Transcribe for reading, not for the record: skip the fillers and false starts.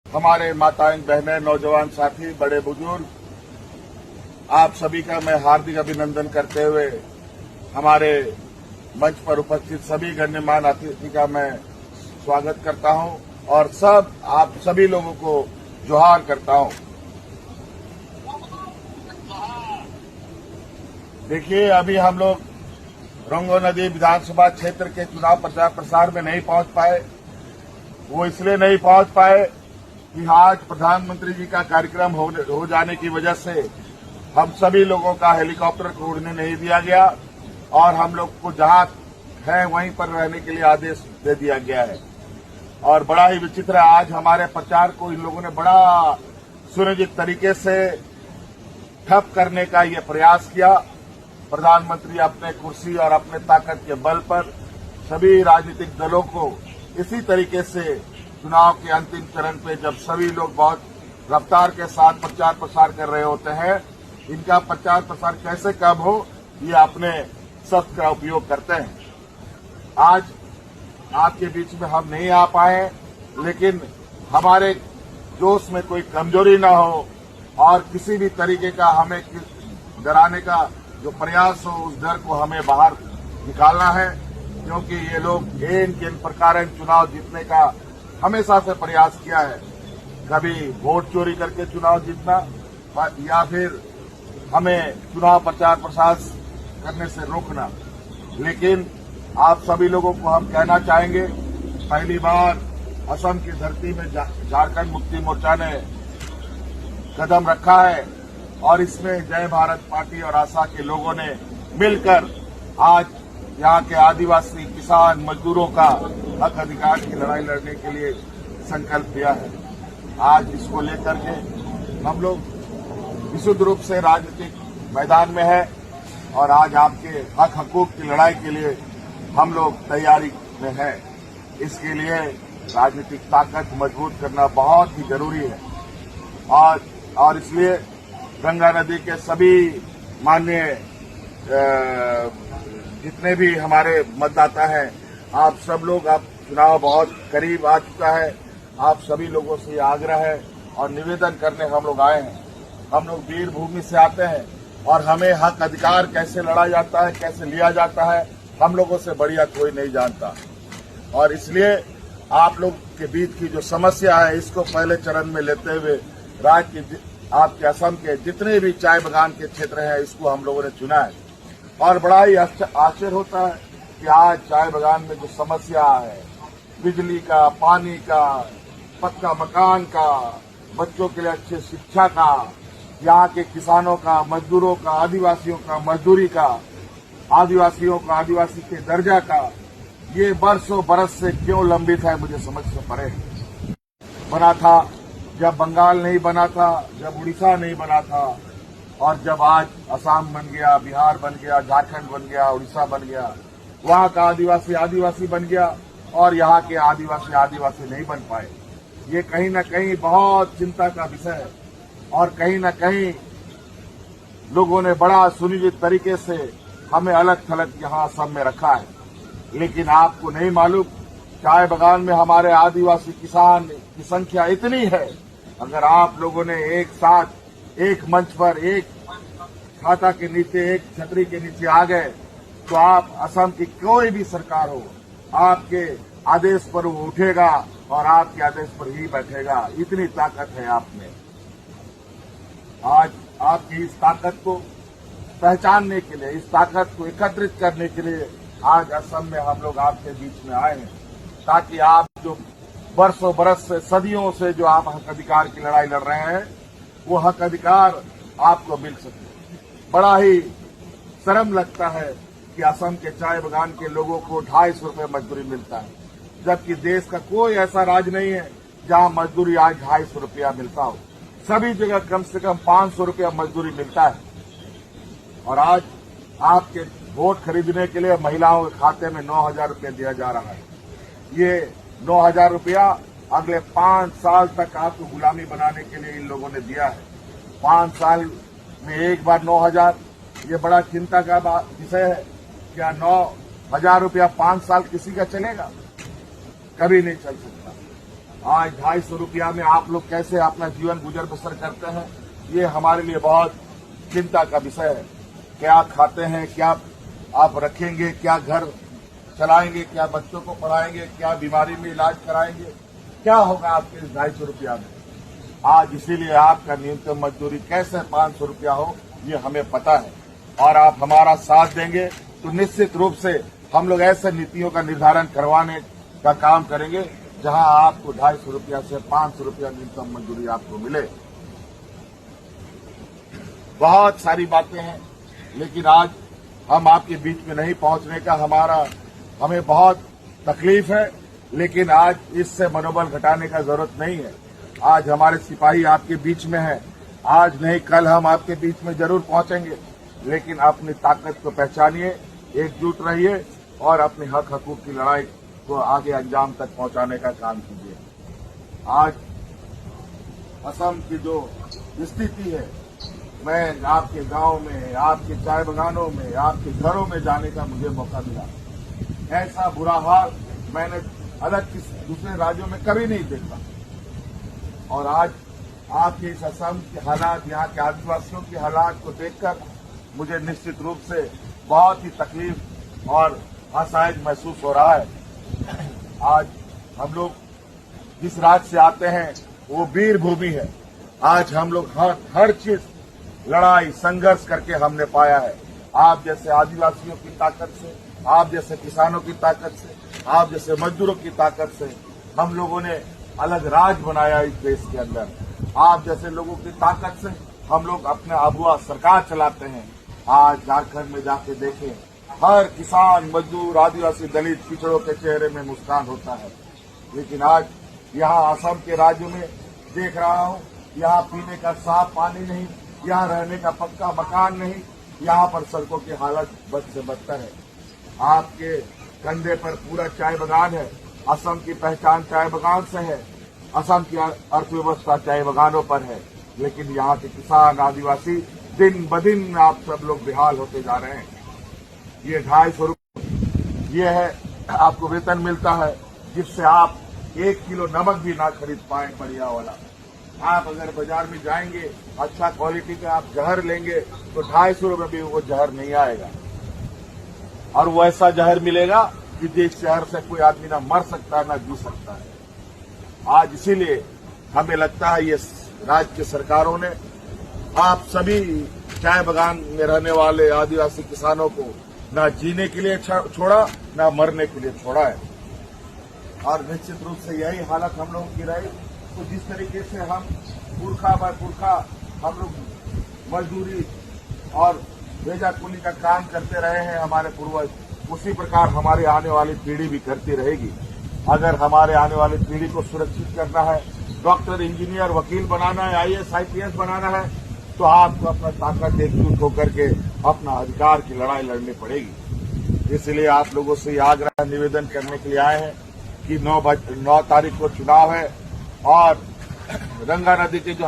हमारे माताएं, बहनें, नौजवान साथी, बड़े बुजुर्ग, आप सभी का मैं हार्दिक अभिनंदन करते हुए हमारे मंच पर उपस्थित सभी गण्यमान्य अतिथि का मैं स्वागत करता हूं और आप सभी लोगों को जोहार करता हूं। देखिए, अभी हम लोग रंगो नदी विधानसभा क्षेत्र के चुनाव प्रचार प्रसार में नहीं पहुंच पाए। वो इसलिए नहीं पहुंच पाए कि आज प्रधानमंत्री जी का कार्यक्रम हो जाने की वजह से हम सभी लोगों का हेलीकॉप्टर को उड़ने नहीं दिया गया और हम लोग को जहां है वहीं पर रहने के लिए आदेश दे दिया गया है। और बड़ा ही विचित्र है, आज हमारे प्रचार को इन लोगों ने बड़ा सुनियोजित तरीके से ठप करने का ये प्रयास किया। प्रधानमंत्री अपने कुर्सी और अपने ताकत के बल पर सभी राजनीतिक दलों को इसी तरीके से चुनाव के अंतिम चरण पे जब सभी लोग बहुत रफ्तार के साथ प्रचार प्रसार कर रहे होते हैं, इनका प्रचार प्रसार कैसे कम हो, ये अपने शस्त्र का उपयोग करते हैं। आज आपके बीच में हम नहीं आ पाए, लेकिन हमारे जोश में कोई कमजोरी न हो और किसी भी तरीके का हमें डराने का जो प्रयास हो, उस डर को हमें बाहर निकालना है, क्योंकि ये लोग इन प्रकार चुनाव जीतने का हमेशा से प्रयास किया है। कभी वोट चोरी करके चुनाव जीतना या फिर हमें चुनाव प्रचार प्रसार करने से रोकना। लेकिन आप सभी लोगों को हम कहना चाहेंगे, पहली बार असम की धरती में झारखंड मुक्ति मोर्चा ने कदम रखा है और इसमें जय भारत पार्टी और आशा के लोगों ने मिलकर आज यहाँ के आदिवासी, किसान, मजदूरों का हक अधिकार की लड़ाई लड़ने के लिए संकल्प लिया है। आज इसको लेकर के हम लोग विशुद्ध रूप से राजनीतिक मैदान में है और आज आपके हक हकूक की लड़ाई के लिए हम लोग तैयारी में हैं। इसके लिए राजनीतिक ताकत मजबूत करना बहुत ही जरूरी है और इसलिए गंगा नदी के सभी माननीय जितने भी हमारे मतदाता हैं, आप सब लोग, आप चुनाव बहुत करीब आ चुका है, आप सभी लोगों से आग्रह है और निवेदन करने हम लोग आए हैं। हम लोग वीर भूमि से आते हैं और हमें हक अधिकार कैसे लड़ा जाता है, कैसे लिया जाता है, हम लोगों से बढ़िया कोई नहीं जानता। और इसलिए आप लोग के बीच की जो समस्या है, इसको पहले चरण में लेते हुए आपके असम के जितने भी चाय बागान के क्षेत्र हैं, इसको हम लोगों ने चुना है। और बड़ा ही आश्चर्य होता है कि आज चाय बागान में जो समस्या है, बिजली का, पानी का, पक्का मकान का, बच्चों के लिए अच्छी शिक्षा का, यहाँ के किसानों का, मजदूरों का, आदिवासियों का मजदूरी का, आदिवासियों का आदिवासी के दर्जा का, ये बरसों बरस से क्यों लंबित है, मुझे समझ से परे है। बना था जब बंगाल नहीं बना था, जब उड़ीसा नहीं बना था, और जब आज असम बन गया, बिहार बन गया, झारखंड बन गया, उड़ीसा बन गया, वहां का आदिवासी आदिवासी बन गया और यहाँ के आदिवासी आदिवासी नहीं बन पाए। ये कहीं न कहीं बहुत चिंता का विषय है और कहीं न कहीं लोगों ने बड़ा सुनियोजित तरीके से हमें अलग थलग यहाँ असम में रखा है। लेकिन आपको नहीं मालूम, चाय बागान में हमारे आदिवासी किसान की संख्या इतनी है, अगर आप लोगों ने एक साथ एक मंच पर, एक छाता के नीचे, एक छतरी के नीचे आ गए, तो आप असम की कोई भी सरकार हो, आपके आदेश पर वो उठेगा और आपके आदेश पर ही बैठेगा। इतनी ताकत है आप में। आज आपकी इस ताकत को पहचानने के लिए, इस ताकत को एकत्रित करने के लिए आज असम में हम लोग आपके बीच में आए हैं, ताकि आप जो बरसों बरस से, सदियों से जो आप हक अधिकार की लड़ाई लड़ रहे हैं, वो हक अधिकार आपको मिल सके। बड़ा ही शर्म लगता है कि असम के चाय बागान के लोगों को 250 रुपये मजदूरी मिलता है, जबकि देश का कोई ऐसा राज्य नहीं है जहां मजदूरी आज 250 रुपया मिलता हो। सभी जगह कम से कम 500 रुपया मजदूरी मिलता है। और आज आपके वोट खरीदने के लिए महिलाओं के खाते में 9,000 रुपया दिया जा रहा है। ये 9,000 रुपया अगले 5 साल तक आपको गुलामी बनाने के लिए इन लोगों ने दिया है। 5 साल में एक बार 9,000, ये बड़ा चिंता का विषय है। क्या 9,000 रुपया 5 साल किसी का चलेगा? कभी नहीं चल सकता। आज 250 रुपया में आप लोग कैसे अपना जीवन गुजर बसर करते हैं, ये हमारे लिए बहुत चिंता का विषय है। क्या खाते हैं, क्या आप रखेंगे, क्या घर चलाएंगे, क्या बच्चों को पढ़ाएंगे, क्या बीमारी में इलाज कराएंगे, क्या होगा आपके इस 250 रुपया में। आज इसीलिए आपका न्यूनतम मजदूरी कैसे 500 रुपया हो, ये हमें पता है। और आप हमारा साथ देंगे तो निश्चित रूप से हम लोग ऐसे नीतियों का निर्धारण करवाने का काम करेंगे जहां आपको 250 रुपया से 500 रुपया न्यूनतम मजदूरी आपको मिले। बहुत सारी बातें हैं, लेकिन आज हम आपके बीच में नहीं पहुंचने का हमें बहुत तकलीफ है, लेकिन आज इससे मनोबल घटाने का जरूरत नहीं है। आज हमारे सिपाही आपके बीच में हैं, आज नहीं कल हम आपके बीच में जरूर पहुंचेंगे, लेकिन अपनी ताकत को पहचानिए, एकजुट रहिए और अपने हक हकूक की लड़ाई को आगे अंजाम तक पहुंचाने का काम कीजिए। आज असम की जो स्थिति है, मैं आपके गांव में, आपके चाय बागानों में, आपके घरों में जाने का मुझे मौका मिला। ऐसा बुरा हाल मैंने अलग किसी दूसरे राज्यों में कभी नहीं देखा। और आज आपके इस असम के हालात, यहाँ के आदिवासियों के हालात को देखकर मुझे निश्चित रूप से बहुत ही तकलीफ और असहाय महसूस हो रहा है। आज हम लोग जिस राज्य से आते हैं वो वीर भूमि है। आज हम लोग हर चीज लड़ाई संघर्ष करके हमने पाया है। आप जैसे आदिवासियों की ताकत से, आप जैसे किसानों की ताकत से, आप जैसे मजदूरों की ताकत से हम लोगों ने अलग राज बनाया इस देश के अंदर। आप जैसे लोगों की ताकत से हम लोग अपने आबुआ सरकार चलाते हैं। आज झारखंड में जाके देखें, हर किसान, मजदूर, आदिवासी, दलित, पिछड़ों के चेहरे में मुस्कान होता है। लेकिन आज यहाँ असम के राज्य में देख रहा हूँ, यहाँ पीने का साफ पानी नहीं, यहाँ रहने का पक्का मकान नहीं, यहाँ पर सड़कों की हालत बद से बदतर है। आपके कंधे पर पूरा चाय बागान है। असम की पहचान चाय बागान से है। असम की अर्थव्यवस्था चाय बागानों पर है। लेकिन यहाँ के किसान, आदिवासी दिन ब दिन आप सब लोग बेहाल होते जा रहे हैं। ये 250 रुपये ये है आपको वेतन मिलता है, जिससे आप 1 किलो नमक भी ना खरीद पाए बढ़िया वाला। आप अगर बाजार में जाएंगे, अच्छा क्वालिटी का आप जहर लेंगे तो 250 रुपये भी वो जहर नहीं आएगा। और वो ऐसा जहर मिलेगा कि जिस जहर से कोई आदमी ना मर सकता है ना जी सकता है। आज इसीलिए हमें लगता है ये राज्य की सरकारों ने आप सभी चाय बागान में रहने वाले आदिवासी किसानों को ना जीने के लिए छोड़ा, ना मरने के लिए छोड़ा है। और निश्चित रूप से यही हालत हम लोगों की रही। तो जिस तरीके से हम पुरखा बाय पुरखा हम लोग मजदूरी और भेजा कुली का काम करते रहे हैं हमारे पूर्वज, उसी प्रकार हमारी आने वाली पीढ़ी भी करती रहेगी। अगर हमारे आने वाली पीढ़ी को सुरक्षित करना है, डॉक्टर, इंजीनियर, वकील बनाना है, IAS, IPS बनाना है, तो आपको अपना ताकत एकजुट होकर के अपना अधिकार की लड़ाई लड़नी पड़ेगी। इसलिए आप लोगों से यह आग्रह निवेदन करने के लिए आए हैं कि 9 तारीख को चुनाव है और गंगा नदी के जो